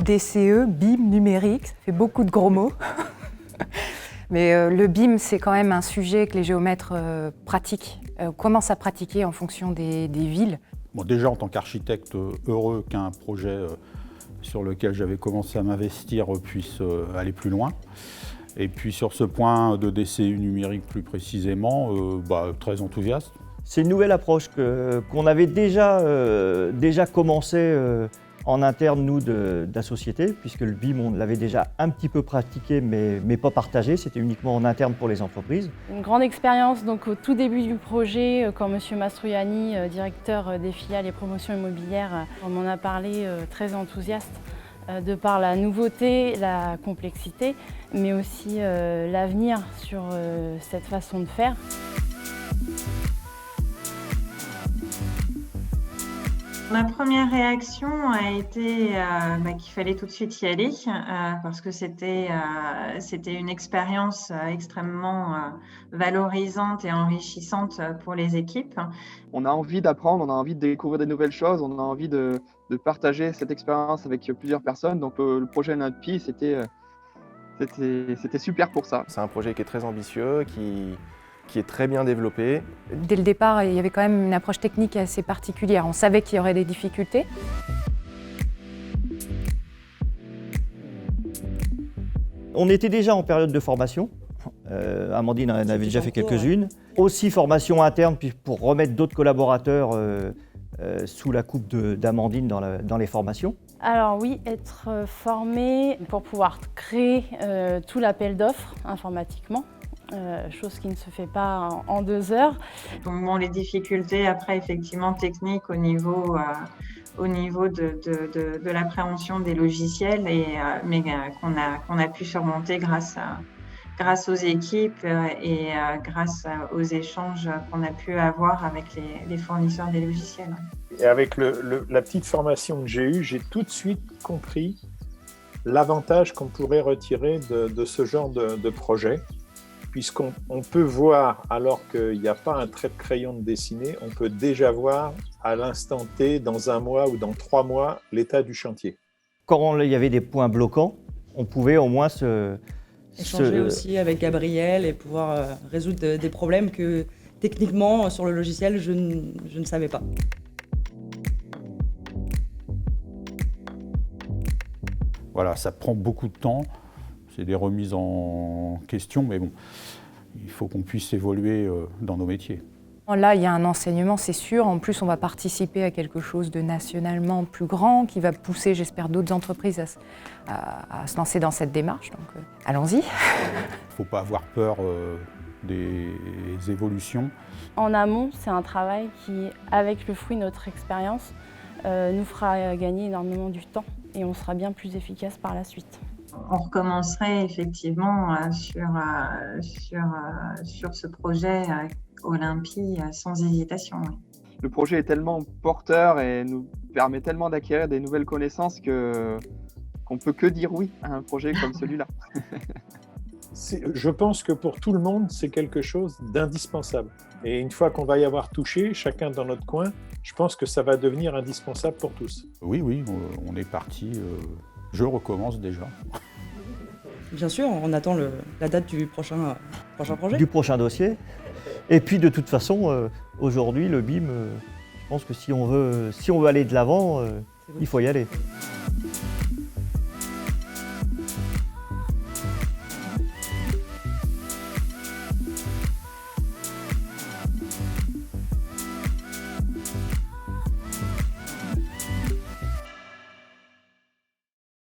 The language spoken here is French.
DCE, BIM numérique, ça fait beaucoup de gros mots. Mais le BIM, c'est quand même un sujet que les géomètres pratiquent, commencent à pratiquer en fonction des villes. Bon, déjà, en tant qu'architecte, heureux qu'un projet sur lequel j'avais commencé à m'investir puisse aller plus loin. Et puis sur ce point de DCU numérique plus précisément, très enthousiaste. C'est une nouvelle approche qu'on avait déjà commencé en interne, nous, de la société, puisque le BIM, on l'avait déjà un petit peu pratiqué, mais pas partagé. C'était uniquement en interne pour les entreprises. Une grande expérience donc, au tout début du projet, quand M. Mastroianni, directeur des filiales et promotions immobilières, m'en a parlé très enthousiaste, de par la nouveauté, la complexité, mais aussi l'avenir sur cette façon de faire. Ma première réaction a été qu'il fallait tout de suite y aller parce que c'était une expérience extrêmement valorisante et enrichissante pour les équipes. On a envie d'apprendre, on a envie de découvrir des nouvelles choses, on a envie de partager cette expérience avec plusieurs personnes. Donc le projet NodePi, c'était super pour ça. C'est un projet qui est très ambitieux, qui est très bien développé. Dès le départ, il y avait quand même une approche technique assez particulière. On savait qu'il y aurait des difficultés. On était déjà en période de formation. Amandine en avait déjà fait quelques-unes. Aussi formation interne pour remettre d'autres collaborateurs sous la coupe d'Amandine dans les formations. Alors oui, être formé pour pouvoir créer tout l'appel d'offres informatiquement. Chose qui ne se fait pas en 2 heures. Donc, bon, les difficultés après effectivement techniques au niveau de l'appréhension des logiciels, mais qu'on a pu surmonter grâce aux équipes et grâce aux échanges qu'on a pu avoir avec les fournisseurs des logiciels. Et avec la petite formation que j'ai eue, j'ai tout de suite compris l'avantage qu'on pourrait retirer de ce genre de projet. Puisqu'on peut voir, alors qu'il n'y a pas un trait de crayon de dessiné, on peut déjà voir à l'instant T, dans 1 mois ou dans 3 mois, l'état du chantier. Quand il y avait des points bloquants, on pouvait au moins échanger aussi avec Gabriel et pouvoir résoudre des problèmes que techniquement, sur le logiciel, je ne savais pas. Voilà, ça prend beaucoup de temps. C'est des remises en question, mais bon, il faut qu'on puisse évoluer dans nos métiers. Là, il y a un enseignement, c'est sûr. En plus, on va participer à quelque chose de nationalement plus grand qui va pousser, j'espère, d'autres entreprises à se lancer dans cette démarche. Donc, allons-y. Il ne faut pas avoir peur des évolutions. En amont, c'est un travail qui, avec le fruit de notre expérience, nous fera gagner énormément du temps et on sera bien plus efficace par la suite. On recommencerait effectivement sur ce projet Olympi sans hésitation. Oui. Le projet est tellement porteur et nous permet tellement d'acquérir des nouvelles connaissances qu'on ne peut que dire oui à un projet comme celui-là. Je pense que pour tout le monde, c'est quelque chose d'indispensable. Et une fois qu'on va y avoir touché, chacun dans notre coin, je pense que ça va devenir indispensable pour tous. Oui, on est parti. Je recommence déjà. Bien sûr, on attend la date du prochain projet. Du prochain dossier. Et puis de toute façon, aujourd'hui, le BIM, je pense que si on veut aller de l'avant, il faut y aller.